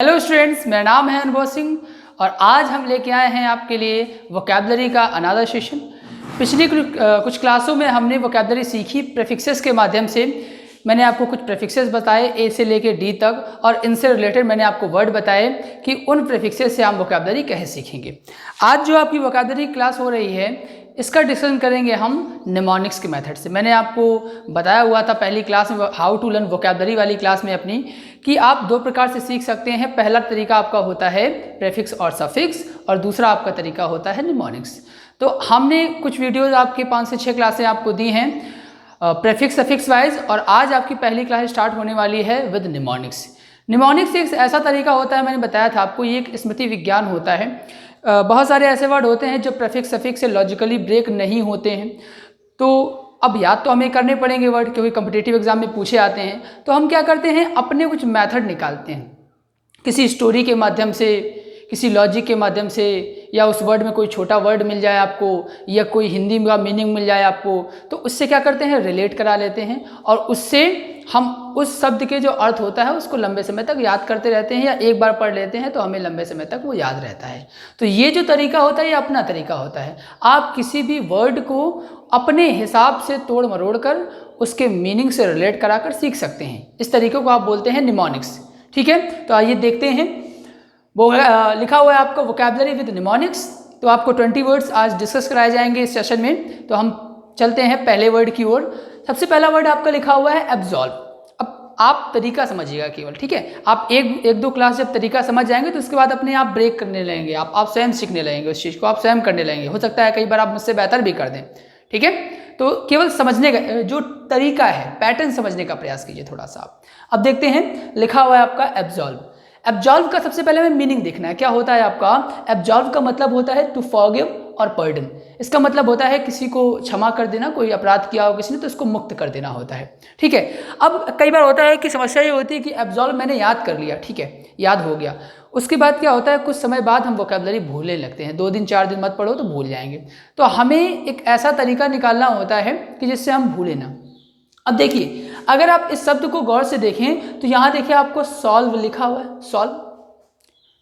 Hello students, मेरा नाम है अनुभव सिंह और आज हम लेके आए हैं आपके लिए वोकैबुलरी का अनदर सेशन। पिछली कुछ क्लासों में हमने वोकैबुलरी सीखी प्रीफिक्सेस के माध्यम से। मैंने आपको कुछ प्रीफिक्सेस बताए ए से लेके डी तक और इनसे रिलेटेड मैंने आपको वर्ड बताए कि उन प्रीफिक्सेस से हम वोकैबुलरी कैसे सीखेंगे। आज जो आपकी वोकैबुलरी क्लास हो रही है इसका डिस्कशन करेंगे हम निमोनिक्स के मेथड से। मैंने आपको बताया हुआ था पहली क्लास में, हाउ टू लर्न वोकैबुलरी वाली क्लास में अपनी, कि आप दो प्रकार से सीख सकते हैं। पहला तरीका आपका होता है प्रीफिक्स और सफिक्स और दूसरा आपका तरीका होता है निमोनिक्स। तो हमने कुछ वीडियोस आपके 5 से 6 क्लासें आपको दी हैं प्रीफिक्स सफिक्स वाइज, और आज आपकी पहली क्लास स्टार्ट होने वाली है विद निमोनिक्स। निमोनिक्स एक ऐसा तरीका होता है, मैंने बताया था आपको, ये एक स्मृति विज्ञान होता है। बहुत सारे ऐसे वर्ड होते हैं जो प्रीफिक्स सफिक्स से लॉजिकली ब्रेक नहीं होते हैं, तो अब याद तो हमें करने पड़ेंगे वर्ड, क्योंकि कॉम्पिटिटिव एग्जाम में पूछे आते हैं। तो हम क्या करते हैं, अपने कुछ मेथड निकालते हैं, किसी स्टोरी के माध्यम से, किसी लॉजिक के माध्यम से, या उस वर्ड में कोई छोटा वर्ड मिल जाए आपको या कोई हिंदी का मीनिंग मिल जाए आपको, तो उससे क्या करते हैं, रिलेट करा लेते हैं और उससे हम उस शब्द के जो अर्थ होता है उसको लंबे समय तक याद करते रहते हैं, या एक बार पढ़ लेते हैं तो हमें लंबे समय तक वो याद रहता है। तो ये जो तरीका होता है ये अपना तरीका होता है। आप किसी भी वर्ड को अपने हिसाब से तोड़ मरोड़ कर उसके मीनिंग से रिलेट कराकर सीख सकते हैं। इस तरीके को आप बोलते हैं निमोनिक्स। ठीक है, तो आइए देखते हैं। वो लिखा हुआ है आपका वोकैबुलरी विद निमोनिक्स। तो आपको 20 वर्ड्स आज डिस्कस कराए जाएंगे इस सेशन में। तो हम चलते हैं पहले वर्ड की ओर। सबसे पहला वर्ड आपका लिखा हुआ है एब्जॉल्व। अब आप तरीका समझिएगा केवल, ठीक है। आप एक दो क्लास जब तरीका समझ जाएंगे तो उसके बाद अपने आप ब्रेक करने लगेंगे, आप स्वयं सीखने लगेंगे, उस चीज़ को आप स्वयं करने लगेंगे। हो सकता है कई बार आप मुझसे बेहतर भी कर दें, ठीक है। तो केवल समझने का जो तरीका है, पैटर्न समझने का प्रयास कीजिए थोड़ा सा। अब देखते हैं, लिखा हुआ है आपका एब्जॉल्व। एब्जॉल्व का सबसे पहले हमें मीनिंग देखना है, क्या होता है आपका। एब्जॉल्व का मतलब होता है टू फॉरगिव और पर्डन। इसका मतलब होता है किसी को क्षमा कर देना, कोई अपराध किया हो किसी ने तो उसको मुक्त कर देना होता है, ठीक है। अब कई बार होता है कि समस्या ये होती है कि एब्जॉल्व मैंने याद कर लिया, ठीक है, याद हो गया, उसके बाद क्या होता है, कुछ समय बाद हम वोकैबुलरी भूलने लगते हैं। 2 दिन 4 दिन मत पढ़ो तो भूल जाएंगे। तो हमें एक ऐसा तरीका निकालना होता है कि जिससे हम भूलें ना। अब देखिए, अगर आप इस शब्द को गौर से देखें तो यहाँ देखिए आपको सॉल्व लिखा हुआ है।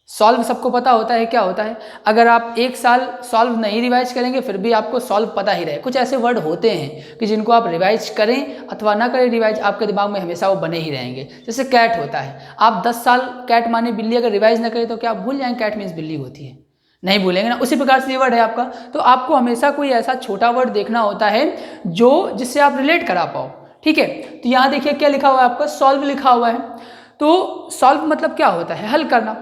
सॉल्व सबको पता होता है क्या होता है। अगर आप 1 साल सॉल्व नहीं रिवाइज करेंगे फिर भी आपको सॉल्व पता ही रहे। कुछ ऐसे वर्ड होते हैं कि जिनको आप रिवाइज करें अथवा ना करें रिवाइज, आपके दिमाग में हमेशा वो बने ही रहेंगे। जैसे कैट होता है, आप 10 साल कैट माने बिल्ली अगर रिवाइज ना करें तो क्या आप भूल जाएंगे कैट मीन्स बिल्ली होती है? नहीं भूलेंगे ना। उसी प्रकार से ये वर्ड है आपका। तो आपको हमेशा कोई ऐसा छोटा वर्ड देखना होता है जो जिससे आप रिलेट करा पाओ, ठीक है। तो यहाँ देखिए क्या लिखा हुआ है आपका, सॉल्व लिखा हुआ है। तो सॉल्व मतलब क्या होता है, हल करना।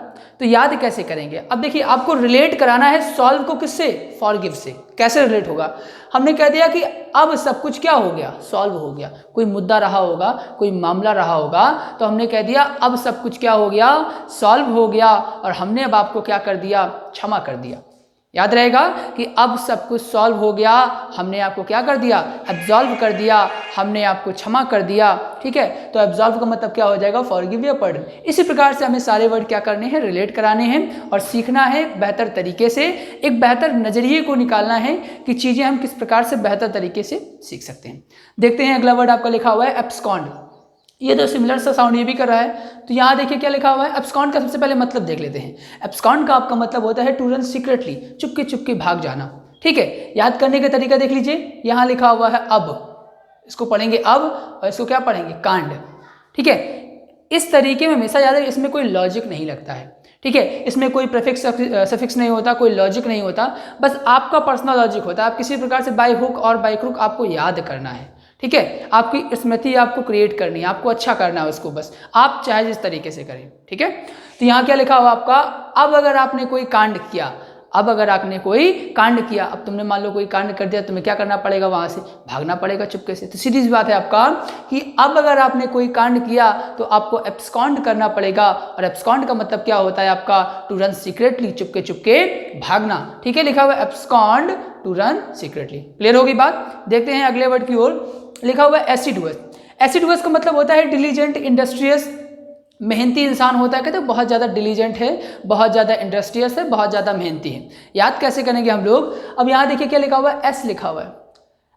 तो याद कैसे करेंगे, अब देखिए आपको रिलेट कराना है सॉल्व को किससे, फॉरगिव से। कैसे रिलेट होगा, हमने कह दिया कि अब सब कुछ क्या हो गया, सॉल्व हो गया। कोई मुद्दा रहा होगा, कोई मामला रहा होगा, तो हमने कह दिया अब सब कुछ क्या हो गया, सॉल्व हो गया, और हमने अब आपको क्या कर दिया, क्षमा कर दिया। याद रहेगा कि अब सब कुछ सॉल्व हो गया, हमने आपको क्या कर दिया, एब्जॉल्व कर दिया, हमने आपको क्षमा कर दिया, ठीक है। तो एब्जॉल्व का मतलब क्या हो जाएगा, फॉरगिव या पार्डन। इसी प्रकार से हमें सारे वर्ड क्या करने हैं, रिलेट कराने हैं और सीखना है बेहतर तरीके से। एक बेहतर नजरिए को निकालना है कि चीज़ें हम किस प्रकार से बेहतर तरीके से सीख सकते हैं। देखते हैं अगला वर्ड आपका लिखा हुआ है एब्सकॉन्ड। ये तो सिमिलर सा साउंड ये भी कर रहा है। तो यहाँ देखिए क्या लिखा हुआ है, एब्सकॉन्ड का सबसे पहले मतलब देख लेते हैं। एब्सकॉन्ड का आपका मतलब होता है to run secretly, Chupke Chupke भाग जाना, ठीक है। याद करने का तरीका देख लीजिए, यहाँ लिखा हुआ है अब, इसको पढ़ेंगे अब और इसको क्या पढ़ेंगे, कांड, ठीक है। इस तरीके में हमेशा याद है, इसमें कोई लॉजिक नहीं लगता है, ठीक है। इसमें कोई प्रीफिक्स सफिक्स नहीं होता, कोई लॉजिक नहीं होता, बस आपका पर्सनल लॉजिक होता है। आप किसी प्रकार से बाय हुक और बाय क्रुक आपको याद करना है, ठीक है। आपकी स्मृति आपको क्रिएट करनी है, आपको अच्छा करना है उसको, बस आप चाहे जिस तरीके से करें, ठीक है। तो यहाँ क्या लिखा हुआ आपका, अब अगर आपने कोई कांड किया, अब अगर आपने कोई कांड किया, अब तुमने मान लो कोई कांड कर दिया, तुम्हें क्या करना पड़ेगा, वहां से भागना पड़ेगा चुपके से। तो सीधी सी बात है आपका कि अब अगर आपने कोई कांड किया तो आपको एब्सकॉन्ड करना पड़ेगा। और एब्सकॉन्ड का मतलब क्या होता है आपका, to run secretly, Chupke Chupke भागना, ठीक है। लिखा हुआ abscond to run secretly. Clear होगी बात। देखते हैं अगले वर्ड की ओर। लिखा हुआ है एसिडुअस। एसिडुअस का मतलब होता है डिलीजेंट, इंडस्ट्रियस, मेहनती इंसान होता है। कहते हैं बहुत ज़्यादा डिलीजेंट है, बहुत ज़्यादा इंडस्ट्रियस है, बहुत ज़्यादा मेहनती है। याद कैसे करेंगे हम लोग, अब यहाँ देखिए क्या लिखा हुआ है, एस लिखा हुआ है।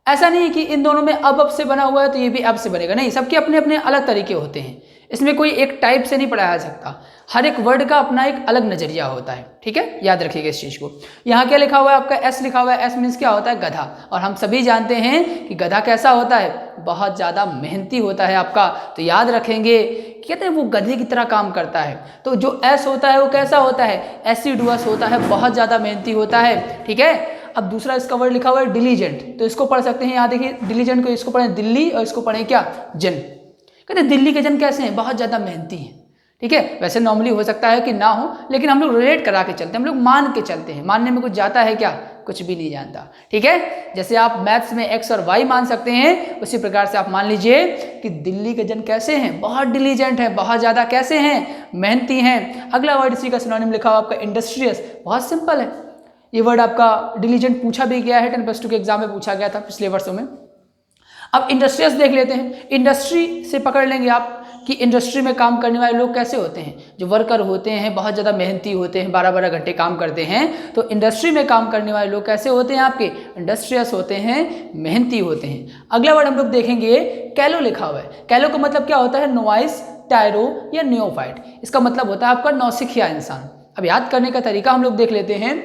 ऐसा नहीं कि इन दोनों में अब से बना हुआ है तो ये भी अब से बनेगा, नहीं, सबके अपने अपने अलग तरीके होते हैं। इसमें कोई एक टाइप से नहीं पढ़ाया जा सकता, हर एक वर्ड का अपना एक अलग नज़रिया होता है, ठीक है, याद रखिएगा इस चीज़ को। यहाँ क्या लिखा हुआ है आपका, एस लिखा हुआ है, एस मीन्स क्या होता है, गधा। और हम सभी जानते हैं कि गधा कैसा होता है, बहुत ज़्यादा मेहनती होता है आपका। तो याद रखेंगे, कहते हैं वो गधे की तरह काम करता है। तो जो एस होता है वो कैसा होता है, एसिडुअस होता है, बहुत ज़्यादा मेहनती होता है, ठीक है। अब दूसरा इसका वर्ड लिखा हुआ है डिलीजेंट, तो इसको पढ़ सकते हैं, यहाँ देखिए डिलीजेंट को इसको पढ़ें दिल्ली और इसको पढ़ें क्या, जन। कहते हैं दिल्ली के जन कैसे हैं, बहुत ज़्यादा मेहनती हैं, ठीक है। वैसे नॉर्मली हो सकता है कि ना हो, लेकिन हम लोग रिलेट करा के चलते हैं, हम लोग मान के चलते हैं। मानने में कुछ जाता है क्या, कुछ भी नहीं जानता, ठीक है। जैसे आप मैथ्स में एक्स और वाई मान सकते हैं, उसी प्रकार से आप मान लीजिए कि दिल्ली के जन कैसे हैं, बहुत डिलीजेंट है, बहुत ज़्यादा कैसे हैं, मेहनती हैं। अगला वर्ड इसी का सिनोनिम लिखा हुआ आपका इंडस्ट्रियस, बहुत सिंपल है ये वर्ड आपका। डिलीजेंट पूछा भी गया है, 10+2 के एग्जाम में पूछा गया था पिछले वर्षों में। अब इंडस्ट्रियस देख लेते हैं, इंडस्ट्री से पकड़ लेंगे आप कि इंडस्ट्री में काम करने वाले लोग कैसे होते हैं, जो वर्कर होते हैं बहुत ज़्यादा मेहनती होते हैं, 12-12 घंटे काम करते हैं। तो इंडस्ट्री में काम करने वाले लोग कैसे होते हैं आपके, इंडस्ट्रियस होते हैं, मेहनती होते हैं। अगला वर्ड हम लोग देखेंगे, कैलो लिखा हुआ है। कैलो का मतलब क्या होता है, नोवाइस, टायरो या नियोफाइट। इसका मतलब होता है आपका नौसिखिया इंसान। अब याद करने का तरीका हम लोग देख लेते हैं,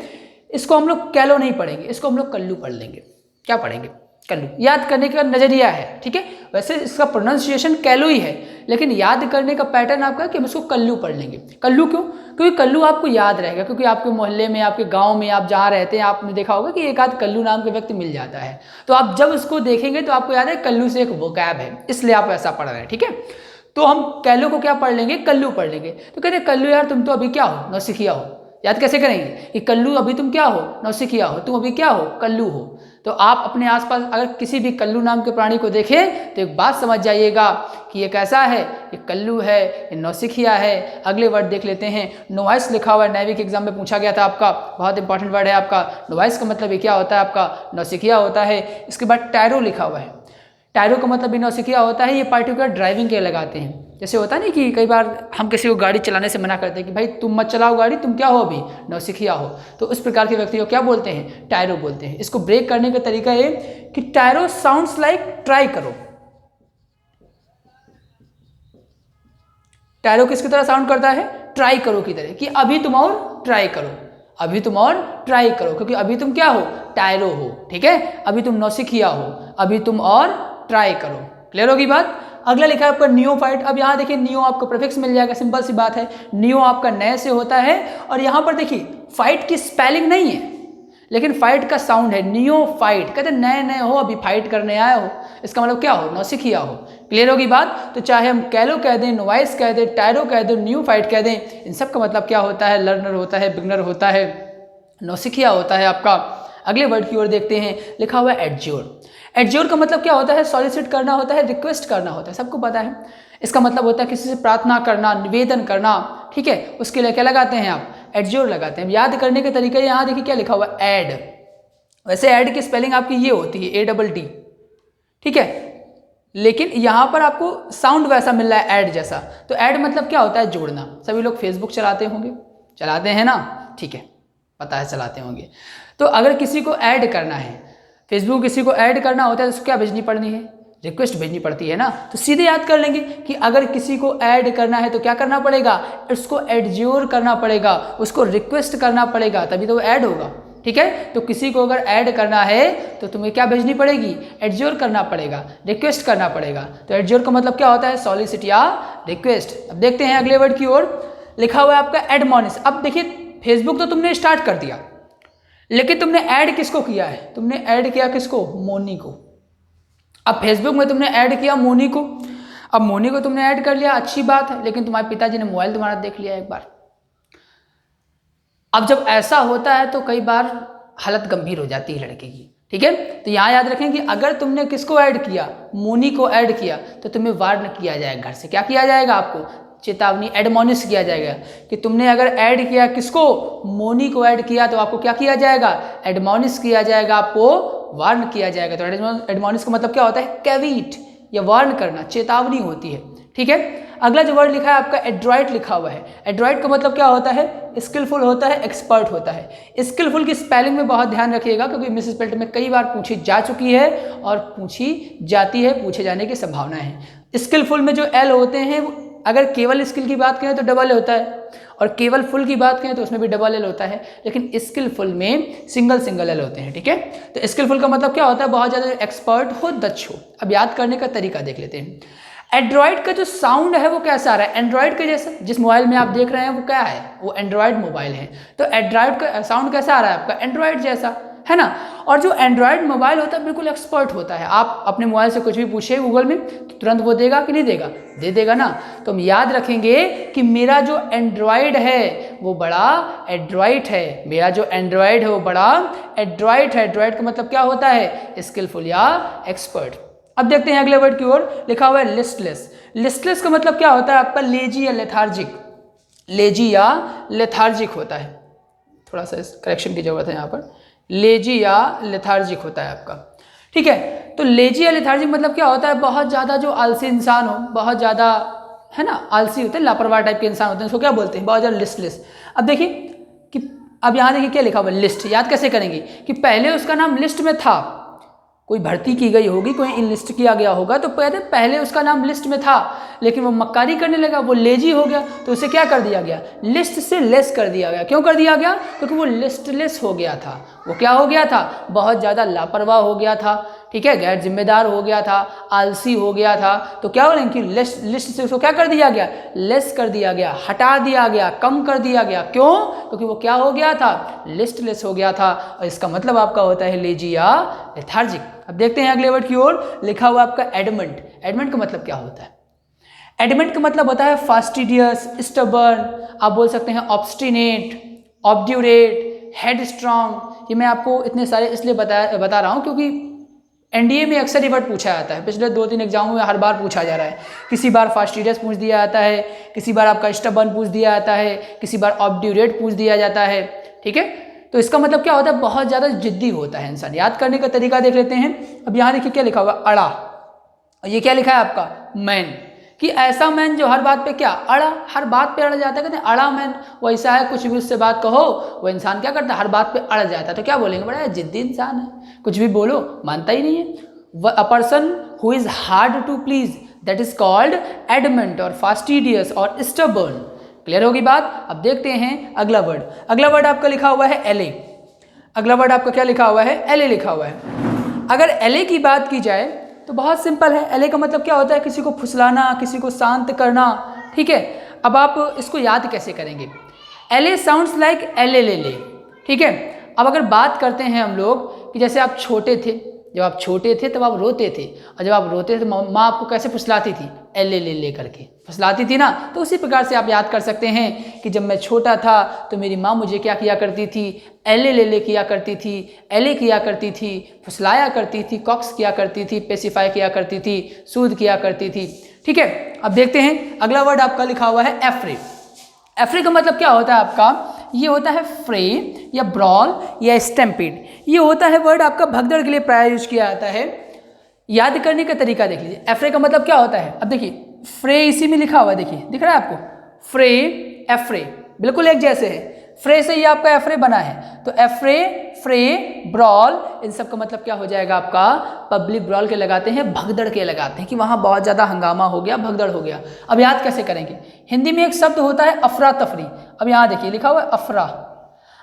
इसको हम लोग कैलो नहीं पढ़ेंगे, इसको हम लोग कल्लू पढ़ लेंगे। क्या पढ़ेंगे, कल्लू। याद करने का नजरिया है, ठीक है। वैसे इसका प्रोनाउंसिएशन कैलो ही है, लेकिन याद करने का पैटर्न आपका कि हम इसको कल्लू पढ़ लेंगे। कल्लू क्यों, क्योंकि कल्लू आपको याद रहेगा, क्योंकि आपके मोहल्ले में, आपके गांव में, आप जहाँ रहते हैं, आपने देखा होगा कि एक आध कल्लू नाम के व्यक्ति मिल जाता है। तो आप जब उसको देखेंगे तो आपको याद है कल्लू से एक वोकैब है, इसलिए आप ऐसा पढ़ रहे हैं, ठीक है। तो हम कैलो को क्या पढ़ लेंगे, कल्लू पढ़ लेंगे। तो कहते हैं कल्लू यार तुम तो अभी क्या हो, नौसिखिया हो। याद कैसे करेंगे कि कल्लू अभी तुम क्या हो, नौसिखिया हो, तुम अभी क्या हो, कल्लू हो। तो आप अपने आसपास अगर किसी भी कल्लू नाम के प्राणी को देखें तो एक बात समझ जाइएगा कि ये कैसा है, ये कल्लू है, ये नौसिखिया है। अगले वर्ड देख लेते हैं, नोवाइस लिखा हुआ है, नेवी के एग्जाम में पूछा गया था आपका, बहुत इंपॉर्टेंट वर्ड है आपका। नोवाइस का मतलब ये क्या होता है आपका, नौसिखिया होता है। इसके बाद टायरो लिखा हुआ है, टायरो का मतलब भी नौसिखिया होता है। ये पार्टिकुलर ड्राइविंग के लगाते हैं, जैसे होता है नहीं कि कई बार हम किसी को गाड़ी चलाने से मना करते हैं कि भाई तुम मत चलाओ गाड़ी, तुम क्या हो अभी, नौसिखिया हो। तो उस प्रकार के व्यक्ति को क्या बोलते हैं, टायरो बोलते हैं। इसको ब्रेक करने का तरीका ये कि टायरो साउंड्स लाइक ट्राई करो। टायरो किसकी तरह साउंड करता है, ट्राई करो की तरह, कि अभी तुम और ट्राई करो, अभी तुम और ट्राई करो, क्योंकि अभी तुम क्या हो, टायरो हो, ठीक है। अभी तुम नौसिखिया हो, अभी तुम और ट्राई करो। क्लियर होगी बात। अगला लिखा है आपका नियोफाइट। अब यहाँ देखिए नियो आपको प्रीफिक्स मिल जाएगा, सिंपल सी बात है। नियो आपका नए से होता है, और यहाँ पर देखिए फाइट की स्पेलिंग नहीं है, लेकिन फाइट का साउंड है, नियो फाइट। कहते नए नए हो, अभी फाइट करने आए हो, इसका मतलब क्या हो, नौसिखिया हो। क्लियर होगी बात। तो चाहे हम कैलो कह दें, नोवाइस कह दें, टायरो कह दें, न्यू फाइट कह दें, इन सब का मतलब क्या होता है, लर्नर होता है, बिगनर होता है, नौसिखिया होता है आपका। अगले वर्ड की ओर देखते हैं, लिखा हुआ है एडज्योर। एडज्योर का मतलब क्या होता है, सॉलिसिट करना होता है, रिक्वेस्ट करना होता है, सबको पता है। इसका मतलब होता है किसी से प्रार्थना करना, निवेदन करना, ठीक है। उसके लिए क्या लगाते हैं आप, एडज्योर लगाते हैं। याद करने के तरीके यहाँ देखिए क्या लिखा हुआ है, ऐड। वैसे ऐड की स्पेलिंग आपकी ये होती है, ADD, ठीक है, लेकिन यहाँ पर आपको साउंड वैसा मिल रहा है ऐड जैसा। तो ऐड मतलब क्या होता है, जोड़ना। सभी लोग फेसबुक चलाते होंगे, चलाते हैं ना, ठीक है, पता है चलाते होंगे। तो अगर किसी को ऐड करना है, फेसबुक किसी को ऐड करना होता है तो उसको क्या भेजनी पड़नी है, रिक्वेस्ट भेजनी पड़ती है ना। तो सीधे याद कर लेंगे कि अगर किसी को ऐड करना है तो क्या करना पड़ेगा, उसको एडज्योर करना पड़ेगा, उसको रिक्वेस्ट करना पड़ेगा, तभी तो वो ऐड होगा, ठीक है। तो किसी को अगर ऐड करना है तो तुम्हें क्या भेजनी पड़ेगी, एडज्योर करना पड़ेगा, रिक्वेस्ट करना पड़ेगा। तो एडज्योर का मतलब क्या होता है, सॉलिसिट या रिक्वेस्ट। अब देखते हैं अगले वर्ड की ओर, लिखा हुआ है आपका एडमोनिश। अब देखिए फेसबुक तो तुमने स्टार्ट कर दिया, लेकिन तुमने ऐड किसको किया है, तुमने ऐड किया किसको, मोनी को। अब फेसबुक में तुमने ऐड किया मोनी को। अब मोनी को तुमने ऐड कर लिया, अच्छी बात है, लेकिन तुम्हारे पिताजी ने मोबाइल तुम्हारा देख लिया एक बार। अब जब ऐसा होता है तो कई बार हालत गंभीर हो जाती है लड़के की, ठीक है। तो यहाँ याद रखें कि अगर तुमने किसको ऐड किया, मोनी को ऐड किया, तो तुम्हें वार्न किया जाएगा घर से। क्या किया जाएगा आपको, चेतावनी, एडमोनिश किया जाएगा कि तुमने अगर ऐड किया किसको, मोनी को ऐड किया, तो आपको क्या किया जाएगा, एडमोनिश किया जाएगा, आपको वार्न किया जाएगा। तो एडमोनिश का मतलब क्या होता है, कैविट या वार्न करना, चेतावनी होती है, ठीक है। अगला जो वर्ड लिखा है आपका एड्रॉइट लिखा हुआ है। एड्रॉइट का मतलब क्या होता है, स्किलफुल होता है, एक्सपर्ट होता है। स्किलफुल की स्पेलिंग में बहुत ध्यान रखिएगा, क्योंकि मिस स्पेल्ट में कई बार पूछी जा चुकी है और पूछी जाती है, पूछे जाने की संभावना है। स्किलफुल में जो एल होते हैं वो अगर केवल स्किल की बात करें तो डबल एल होता है, और केवल फुल की बात करें तो उसमें भी डबल एल होता है, लेकिन स्किलफुल में सिंगल एल होते हैं। ठीक है, तो स्किलफुल का मतलब क्या होता है? बहुत ज़्यादा एक्सपर्ट हो, दक्ष हो। अब याद करने का तरीका देख लेते हैं। एंड्रॉयड का जो साउंड है वो कैसा आ रहा है? एंड्रॉयड के जैसा। जिस मोबाइल में आप देख रहे हैं वो क्या है? वो एंड्रॉयड मोबाइल है, तो एंड्रॉयड का साउंड कैसा आ रहा है आपका? एंड्रॉयड जैसा, है ना। और जो एंड्रॉयड मोबाइल होता है बिल्कुल एक्सपर्ट होता है। आप अपने मोबाइल से कुछ भी पूछिए गूगल में तो तुरंत वो देगा कि नहीं देगा? दे देगा ना। तो हम याद रखेंगे कि मेरा जो एंड्रॉयड है वो बड़ा एड्रॉइट है। मेरा जो एंड्रॉयड है वो बड़ा एड्रॉइट है। एड्रॉइट का मतलब क्या होता है? स्किलफुल या एक्सपर्ट। अब देखते हैं अगले वर्ड की ओर। लिखा हुआ है लिस्टलेस। लिस्टलेस का मतलब क्या होता है आपका? लेजी या लेथार्जिक। लेजी या लेथार्जिक होता है। थोड़ा सा करेक्शन की जरूरत है यहाँ पर। लेजी या लेथार्जिक होता है आपका। ठीक है, तो लेजी या लेथार्जिक मतलब क्या होता है? बहुत ज़्यादा जो आलसी इंसान हो, बहुत ज़्यादा, है ना, आलसी होते हैं, लापरवाह टाइप के इंसान होते हैं, उसको क्या बोलते हैं? बहुत ज़्यादा लिस्टलेस। अब देखिए कि अब यहाँ देखिए क्या लिखा हुआ है? लिस्ट। याद कैसे करेंगे कि पहले उसका नाम लिस्ट में था, कोई भर्ती की गई होगी, कोई इनलिस्ट किया गया होगा, तो पहले उसका नाम लिस्ट में था, लेकिन वो मक्कारी करने लगा, वो लेजी हो गया, तो उसे क्या कर दिया गया? लिस्ट से लेस कर दिया गया। क्यों कर दिया गया? क्योंकि वो लिस्टलेस हो गया था। वो क्या हो गया था? बहुत ज़्यादा लापरवाह हो गया था। ठीक है, गैर जिम्मेदार हो गया था, आलसी हो गया था। तो क्या हो रहा है कि लिस्ट से उसको क्या कर दिया गया? लेस कर दिया गया, हटा दिया गया, कम कर दिया गया। क्यों? क्योंकि वो क्या हो गया था? लिस्टलेस हो गया था। और इसका मतलब आपका होता है लेजी या लेथार्जिक। अब देखते हैं अगले वर्ड की ओर। लिखा हुआ आपका एडमेंट। एडमेंट का मतलब क्या होता है? एडमेंट का मतलब होता है फास्टिडियस, स्टबर्न, आप बोल सकते हैं ऑब्स्टिनेट, ऑब्ड्यूरेट, हेडस्ट्रॉन्ग। ये मैं आपको इतने सारे इसलिए बता रहा हूँ क्योंकि एनडीए में अक्सर ये वर्ड पूछा जाता है। पिछले 2-3 एग्जामों में हर बार पूछा जा रहा है। किसी बार फास्टिडियस पूछ दिया जाता है, किसी बार आपका स्टबर्न पूछ दिया जाता है, किसी बार ऑब्ड्यूरेट पूछ दिया जाता है। ठीक है, तो इसका मतलब क्या होता है? बहुत ज़्यादा जिद्दी होता है इंसान। याद करने का तरीका देख लेते हैं। अब यहाँ देखिए क्या लिखा हुआ? अड़ा। और ये क्या लिखा है आपका? मैन। कि ऐसा मैन जो हर बात पे क्या? अड़ा, हर बात पे अड़ जाता है। कहते हैं अड़ा मैन। वो ऐसा है, कुछ भी उससे बात कहो वो इंसान क्या करता है? हर बात पे अड़ जाता है। तो क्या बोलेंगे? बड़ा जिद्दी इंसान है, कुछ भी बोलो मानता ही नहीं है। A person who is hard to please, that is called adamant और फास्टिडियस और स्टबर्न। क्लियर होगी बात? अब देखते हैं अगला वर्ड। अगला वर्ड आपका लिखा हुआ है एले। अगला वर्ड आपका क्या लिखा हुआ है? एले लिखा हुआ है। अगर एले की बात की जाए तो बहुत सिंपल है। एले का मतलब क्या होता है? किसी को फुसलाना, किसी को शांत करना। ठीक है, अब आप इसको याद कैसे करेंगे? एले साउंड्स लाइक एले ले ले। ठीक है, अब अगर बात करते हैं हम लोग कि जैसे आप छोटे थे, जब आप छोटे थे तब आप रोते थे, और जब आप रोते थे तो माँ आपको कैसे फुसलाती थी? एले ले ले करके फुसलाती थी ना। तो उसी प्रकार से आप याद कर सकते हैं कि जब मैं छोटा था तो मेरी माँ मुझे क्या किया करती थी? एले ले ले किया करती थी, एले किया करती थी, फुसलाया करती थी, कॉक्स किया करती थी, पेसिफाई किया करती थी, सूद किया करती थी। ठीक है, अब देखते हैं अगला वर्ड आपका लिखा हुआ है एफ्रे। एफ्रे का मतलब क्या होता है आपका? ये होता है फ्रे या ब्रॉल या स्टैम्पीड। ये होता है वर्ड आपका भगदड़ के लिए प्राय यूज किया जाता है। याद करने का तरीका देख लीजिए। एफ्रे का मतलब क्या होता है? अब देखिए फ्रे इसी में लिखा हुआ है, देखिए दिख रहा है आपको? फ्रे, एफ्रे बिल्कुल एक जैसे है। फ्रे से ही आपका एफ्रे बना है। तो एफ्रे, फ्रे, ब्रॉल, इन सब का मतलब क्या हो जाएगा आपका? पब्लिक ब्रॉल के लगाते हैं, भगदड़ के लगाते हैं कि वहाँ बहुत ज़्यादा हंगामा हो गया, भगदड़ हो गया। अब याद कैसे करेंगे? हिंदी में एक शब्द होता है अफरा तफरी। अब यहाँ देखिए लिखा हुआ है अफरा।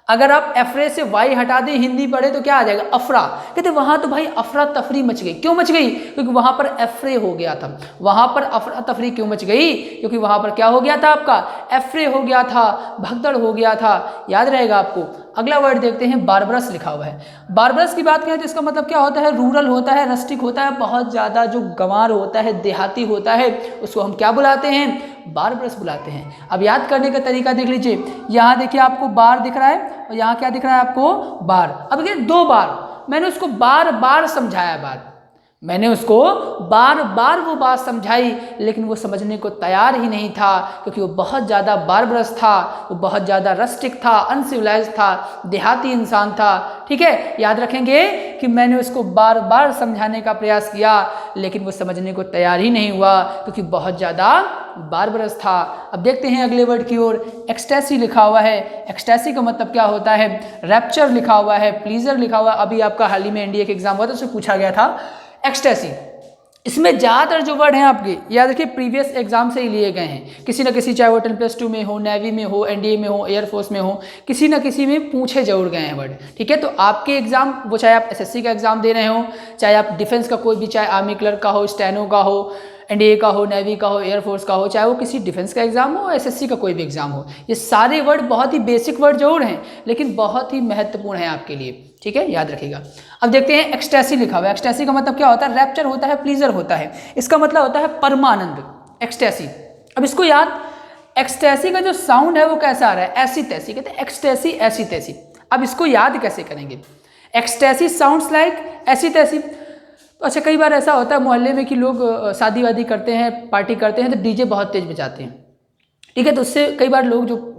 अगर आप एफ्रे से वाई हटा दें, हिंदी पढ़े तो क्या आ जाएगा? अफरा। कहते वहां तो भाई अफरा तफरी मच गई। क्यों मच गई? क्योंकि वहां पर एफ्रे हो गया था। वहां पर अफरा तफरी क्यों मच गई? क्योंकि वहां पर क्या हो गया था आपका? एफ्रे हो गया था, भगदड़ हो गया था। याद रहेगा आपको। अगला वर्ड देखते हैं, बारबरस लिखा हुआ है। बारबरस की बात करें तो इसका मतलब क्या होता है? रूरल होता है, रस्टिक होता है, बहुत ज़्यादा जो गंवार होता है, देहाती होता है, उसको हम क्या बुलाते हैं? बारबरस बुलाते हैं। अब याद करने का तरीका देख लीजिए। यहाँ देखिए आपको बार दिख रहा है और यहाँ क्या दिख रहा है आपको? बार। अब देखिए 2 बार मैंने उसको बार बार समझाया बात, मैंने उसको बार बार वो बात समझाई, लेकिन वो समझने को तैयार ही नहीं था क्योंकि वो बहुत ज़्यादा बारबरस था, वो बहुत ज़्यादा रस्टिक था, अनसिविलाइज था, देहाती इंसान था। ठीक है, याद रखेंगे कि मैंने उसको बार बार समझाने का प्रयास किया लेकिन वो समझने को तैयार ही नहीं हुआ क्योंकि बहुत ज़्यादा बारबरस था। अब देखते हैं अगले वर्ड की ओर। एक्सटेसी लिखा हुआ है। एक्सटेसी का मतलब क्या होता है? रैप्चर लिखा हुआ है, प्लीजर लिखा हुआ। अभी आपका हाल ही में एनडीए के एग्जाम हुआ था, उससे पूछा गया था एक्सटेसी। इसमें ज़्यादातर जो वर्ड हैं आपके याद रखिए प्रीवियस एग्जाम से ही लिए गए हैं, किसी न किसी, चाहे वो 10+2 में हो, नेवी में हो, एनडीए में हो, एयरफोर्स में हो, किसी न किसी में पूछे जरूर गए हैं वर्ड। ठीक है, तो आपके एग्जाम वो चाहे आप एसएससी का एग्जाम दे रहे हो, चाहे आप डिफेंस का कोई भी, चाहे आर्मी क्लर्क का हो, स्टेनो का हो, एनडीए का हो, नेवी का हो, एयरफोर्स का हो, चाहे वो किसी डिफेंस का एग्जाम हो, एसएससी का कोई भी एग्जाम हो, ये सारे वर्ड बहुत ही बेसिक वर्ड जरूर हैं लेकिन बहुत ही महत्वपूर्ण है आपके लिए। ठीक है, याद रखिएगा। अब देखते हैं एक्सटेसी लिखा हुआ है। एक्सटेसी का मतलब क्या होता है? रैप्चर होता है, प्लीजर होता है, इसका मतलब होता है परमानंद, एक्सटेसी। अब इसको याद, एक्सटेसी का जो साउंड है वो कैसा आ रहा है? ऐसी तैसी, कहते हैं एक्सटेसी, ऐसी तैसी। अब इसको याद कैसे करेंगे? एक्सटेसी साउंड्स लाइक ऐसी तैसी। तो अच्छा, कई बार ऐसा होता है मोहल्ले में कि लोग शादी वादी करते हैं, पार्टी करते हैं तो डीजे बहुत तेज बजाते हैं। ठीक है, तो उससे कई बार लोग, जो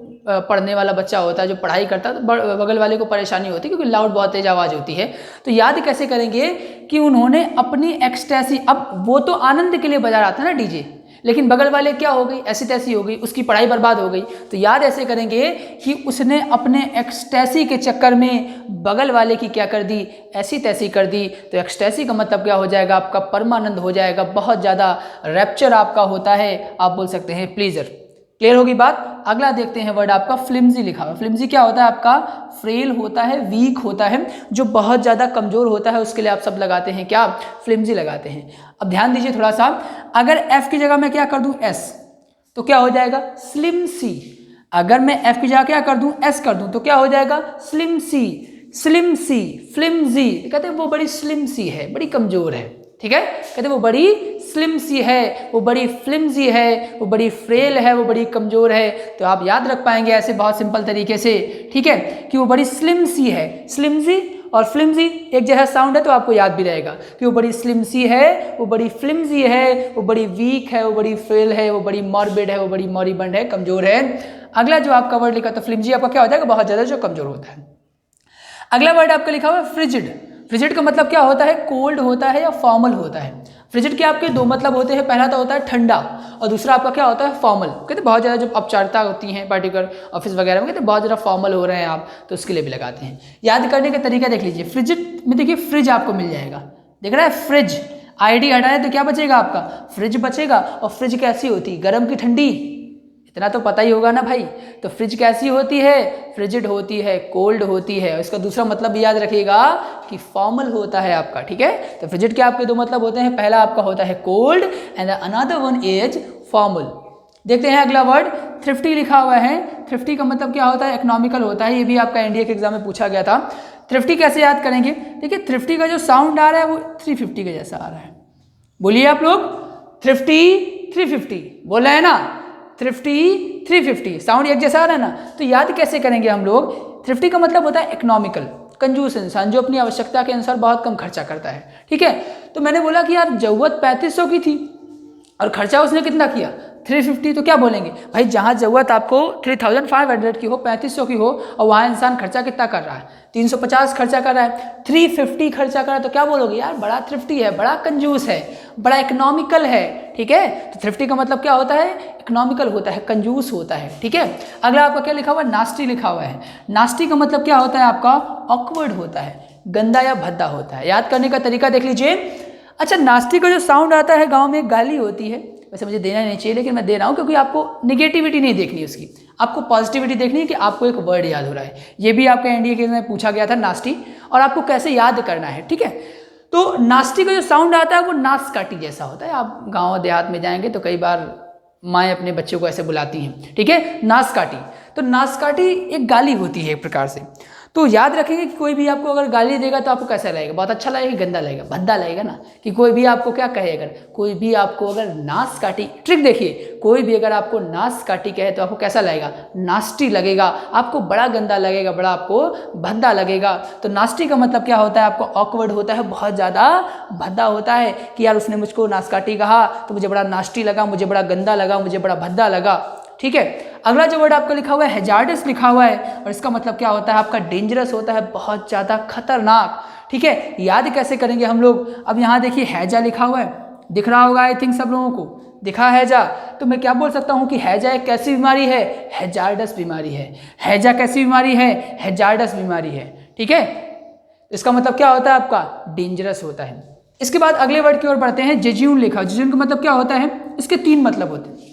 पढ़ने वाला बच्चा होता है, जो पढ़ाई करता है, तो बगल वाले को परेशानी होती है क्योंकि लाउड बहुत तेज आवाज़ होती है। तो याद कैसे करेंगे कि उन्होंने अपनी एक्सटेसी, अब वो तो आनंद के लिए बजा रहा था ना डीजे, लेकिन बगल वाले क्या हो गई? ऐसी तैसी हो गई, उसकी पढ़ाई बर्बाद हो गई। तो याद ऐसे करेंगे कि उसने अपने एक्सटेसी के चक्कर में बगल वाले की क्या कर दी? ऐसी तैसी कर दी। तो एक्सटेसी का मतलब क्या हो जाएगा? आपका परमानंद हो जाएगा, बहुत ज़्यादा रैप्चर आपका होता है, आप बोल सकते हैं प्लीजर। क्लियर होगी बात? अगला देखते हैं वर्ड आपका फ्लिम्जी लिखा हुआ है। फ्लिम्जी क्या होता है? आपका फ्रेल होता है, वीक होता है, जो बहुत ज़्यादा कमज़ोर होता है, उसके लिए आप सब लगाते हैं क्या? फ्लिम्जी लगाते हैं। अब ध्यान दीजिए थोड़ा सा, अगर एफ की जगह मैं क्या कर दूं? एस, तो क्या हो जाएगा? स्लिम सी। अगर मैं एफ की जगह क्या कर दूं? एस कर दूं, तो क्या हो जाएगा? स्लिम सी, स्लिम सी, फ्लिम्जी। कहते हैं वो बड़ी स्लिम सी है, बड़ी कमज़ोर है। ठीक है, कहते वो बड़ी स्लिम सी है, वो बड़ी फ्लिम्जी है, वो बड़ी फ्रेल है, वो बड़ी कमज़ोर है। तो आप याद रख पाएंगे ऐसे बहुत सिंपल तरीके से, ठीक है, कि वो बड़ी स्लिम सी है। स्लिम्जी और फ्लिम्जी एक जैसा साउंड है, तो आपको याद भी रहेगा कि वो बड़ी स्लिम सी है, वो बड़ी फ्लिम्जी है, वो बड़ी वीक है, वो बड़ी फ्रेल है, वो बड़ी मॉर्बिड है, वो बड़ी मॉरिबंड है, कमज़ोर है। अगला जो आपका वर्ड लिखा, तो फ्लिम्जी आपका क्या हो जाएगा? बहुत ज़्यादा जो कमज़ोर होता है। अगला वर्ड आपका लिखा हुआ है फ्रिजिड। फ्रिजिड का मतलब क्या होता है? कोल्ड होता है या फॉर्मल होता है। फ्रिजिड के आपके दो मतलब होते हैं, पहला तो होता है ठंडा और दूसरा आपका क्या होता है? फॉर्मल। कहते बहुत ज़्यादा जब औपचारिकता होती हैं पार्टिकुलर ऑफिस वगैरह में, कहते बहुत ज़्यादा फॉर्मल हो रहे हैं आप, तो उसके लिए भी लगाते हैं। याद करने का तरीका देख लीजिए, फ्रिजिड में देखिए फ्रिज आपको मिल जाएगा, देख रहा है फ्रिज, आईडी हटाए तो क्या बचेगा आपका? फ्रिज बचेगा। और फ्रिज कैसी होती? गर्म की ठंडी, इतना तो पता ही होगा ना भाई। तो फ्रिज कैसी होती है? फ्रिजिड होती है, कोल्ड होती है। इसका दूसरा मतलब भी याद रखिएगा कि फॉर्मल होता है आपका। ठीक है, तो फ्रिजिड के आपके दो मतलब होते हैं, पहला आपका होता है cold and another one is formal. देखते हैं अगला वर्ड, थ्रिफ्टी लिखा हुआ है। थ्रिफ्टी का मतलब क्या होता है? इकोनॉमिकल होता है। ये भी आपका एनडीए के एग्जाम में पूछा गया था। थ्रिफ्टी कैसे याद करेंगे? देखिए थ्रिफ्टी का जो साउंड आ रहा है वो 350 के जैसा आ रहा है। बोलिए आप लोग, थ्रिफ्टी 350 बोल रहे हैं ना? थ्रिफ्टी 350 साउंड एक जैसा आ रहा है ना? तो याद कैसे करेंगे हम लोग? थ्रिफ्टी का मतलब होता है इकोनॉमिकल, कंजूस इंसान, जो अपनी आवश्यकता के अनुसार बहुत कम खर्चा करता है। ठीक है, तो मैंने बोला कि यार जरूरत 3500 की थी और खर्चा उसने कितना किया? 350। तो क्या बोलेंगे भाई, जहाँ जरूरत आपको 3500 की हो, 3500 की हो, और वहाँ इंसान खर्चा कितना कर रहा है? 350 खर्चा कर रहा है, 350 खर्चा कर रहा है, तो क्या बोलोगे? यार बड़ा थ्रिफ्टी है, बड़ा कंजूस है, बड़ा इकोनॉमिकल है। ठीक है, तो थ्रिफ्टी का मतलब क्या होता है? इकोनॉमिकल होता है, कंजूस होता है। ठीक है, अगला आपका क्या लिखा हुआ है? नास्टी लिखा हुआ है। नास्टी का मतलब क्या होता है आपका? ऑकवर्ड होता है, गंदा या भद्दा होता है। याद करने का तरीका देख लीजिए। अच्छा, नास्टी का जो साउंड आता है गांव में एक गाली होती है, वैसे मुझे देना नहीं चाहिए लेकिन मैं दे रहा हूँ क्योंकि आपको निगेटिविटी नहीं देखनी उसकी, आपको पॉजिटिविटी देखनी है कि आपको एक वर्ड याद हो रहा है। ये भी आपका एनडीए के में पूछा गया था, नास्टी, और आपको कैसे याद करना है। ठीक है, तो नास्टी का जो साउंड आता है वो नास काटी जैसा होता है। आप गाँव देहात में जाएंगे तो कई बार माएँ अपने बच्चों को ऐसे बुलाती हैं। ठीक है, नास काटी। तो नास काटी एक गाली होती है एक प्रकार से। तो याद रखेंगे कि कोई भी आपको अगर गाली देगा तो आपको कैसा लगेगा? बहुत अच्छा लगेगा, गंदा लगेगा, भद्दा लगेगा ना? कि कोई भी आपको क्या कहे, अगर कोई भी आपको अगर नास काटी, ट्रिक देखिए, कोई भी अगर आपको नास काटी कहे तो आपको कैसा लगेगा? नास्टी लगेगा, आपको बड़ा गंदा लगेगा, बड़ा आपको भद्दा लगेगा। तो नास्टी का मतलब क्या होता है? आपको ऑकवर्ड होता है, बहुत ज़्यादा भद्दा होता है कि यार उसने मुझको नास काटी कहा तो मुझे बड़ा नास्टी लगा, मुझे बड़ा गंदा लगा, मुझे बड़ा भद्दा लगा। ठीक है, अगला जो वर्ड आपका लिखा हुआ है हैजार्डस लिखा हुआ है, और इसका मतलब क्या होता है? आपका डेंजरस होता है, बहुत ज़्यादा खतरनाक। ठीक है, याद कैसे करेंगे हम लोग? अब यहाँ देखिए हैजा लिखा हुआ है, दिख रहा होगा आई थिंक सब लोगों को, दिखा हैजा। तो मैं क्या बोल सकता हूँ कि हैजा एक कैसी बीमारी है? हैजार्डस बीमारी है। हैजा कैसी बीमारी है? हैजार्डस बीमारी है। ठीक है, इसका मतलब क्या होता है? आपका डेंजरस होता है। इसके बाद अगले वर्ड की ओर बढ़ते हैं। जेज्यून लिखा, जेज्यून का मतलब क्या होता है? इसके 3 मतलब होते हैं।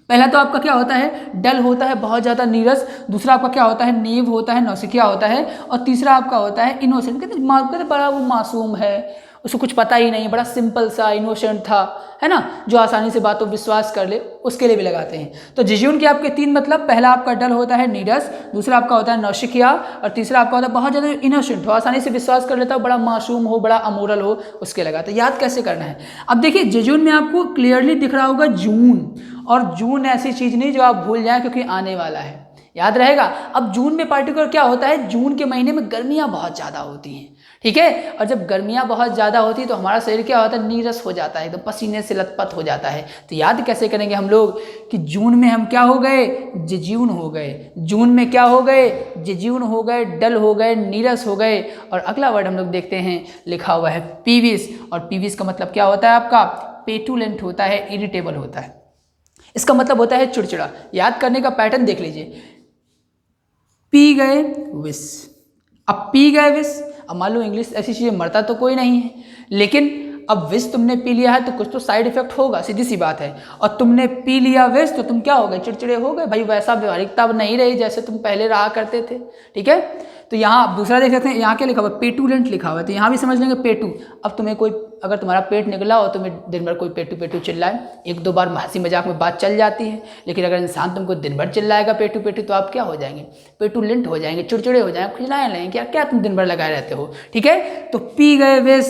पहला तो आपका क्या होता है? डल होता है, बहुत ज़्यादा नीरस। दूसरा आपका क्या होता है? नेव होता है, नौसिखिया होता है। और तीसरा आपका होता है इनोसेंट। कहते बड़ा वो मासूम है, उसको कुछ पता ही नहीं, बड़ा सिंपल सा इनोसेंट था, है ना, जो आसानी से बातों विश्वास कर ले, उसके लिए भी लगाते हैं। तो जेज्यून के आपके 3 मतलब, पहला आपका डल होता है, नीरस। दूसरा आपका होता है नौसिखिया। और तीसरा आपका होता है बहुत ज़्यादा इनोसेंट हो, आसानी से विश्वास कर लेता हो, बड़ा मासूम हो, बड़ा अमोरल हो, उसके लगाते हैं। याद कैसे करना है? अब देखिए जेज्यून में आपको क्लियरली दिख रहा होगा जून, और जून ऐसी चीज़ नहीं जो आप भूल जाएं, क्योंकि आने वाला है, याद रहेगा। अब जून में पार्टिकुलर क्या होता है? जून के महीने में गर्मियाँ बहुत ज़्यादा होती हैं, ठीक है। और जब गर्मियाँ बहुत ज़्यादा होती है तो हमारा शरीर क्या होता है? नीरस हो जाता है, एकदम पसीने से लथपथ हो जाता है। तो याद कैसे करेंगे हम लोग कि जून में हम क्या हो गए? जेज्यून हो गए। जून में क्या हो गए? जेज्यून हो गए, डल हो गए, नीरस हो गए। और अगला वर्ड हम लोग देखते हैं, लिखा हुआ है पीविस। और पीविस का मतलब क्या होता है आपका? पेटुलेंट होता है, इरिटेबल होता है। इसका मतलब होता है चिड़चिड़ा। याद करने का पैटर्न देख लीजिए। पी गए विष, अब पी गए विष। अब मान लो इंग्लिश ऐसी चीज़ें, मरता तो कोई नहीं है, लेकिन अब विष तुमने पी लिया है तो कुछ तो साइड इफेक्ट होगा, सीधी सी बात है। और तुमने पी लिया विष तो तुम क्या हो गए? चिड़चिड़े हो गए भाई, वैसा व्यवहारिकता अब नहीं रही जैसे तुम पहले रहा करते थे, ठीक है। तो यहाँ आप दूसरा देख सकते हैं, यहाँ क्या लिखा हुआ है? पेटुलेंट लिखा हुआ है। तो यहाँ भी समझ लेंगे पेटू। अब तुम्हें कोई, अगर तुम्हारा पेट निकला हो, तुम्हें दिन भर कोई पेटू पेटू चिल्लाए, 1-2 बार हंसी मजाक में बात चल जाती है। लेकिन अगर इंसान तुमको दिन भर चिल्लाएगा पेटू पेटू, तो आप क्या हो जाएंगे? पेटुलेंट हो जाएंगे, चिड़चिड़े हो जाएंगे, खुजलाए लगेंगे, क्या क्या तुम दिन भर लगाए रहते हो, ठीक है। तो पी गए विष,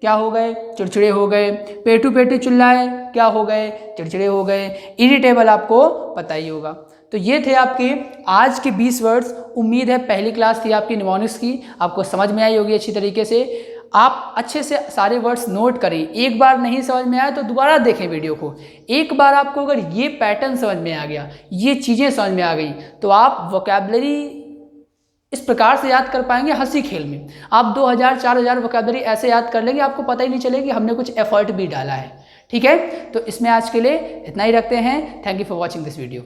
क्या हो गए? चिड़चिड़े हो गए। पेटू पेटू चिल्लाए, क्या हो गए? चिड़चिड़े हो गए। इरिटेबल आपको पता ही होगा। तो ये थे आपके आज के 20 वर्ड्स। उम्मीद है पहली क्लास थी आपकी निमोनिक्स की, आपको समझ में आई होगी अच्छी तरीके से। आप अच्छे से सारे वर्ड्स नोट करें। एक बार नहीं समझ में आया तो दोबारा देखें वीडियो को। एक बार आपको अगर ये पैटर्न समझ में आ गया, ये चीज़ें समझ में आ गई, तो आप वोकैबुलरी इस प्रकार से याद कर पाएंगे, हंसी खेल में। आप 2000-4000 वोकैबुलरी ऐसे याद कर लेंगे, आपको पता ही नहीं चलेगा कि हमने कुछ एफर्ट भी डाला है, ठीक है। तो इसमें आज के लिए इतना ही रखते हैं। Thank you for watching this video.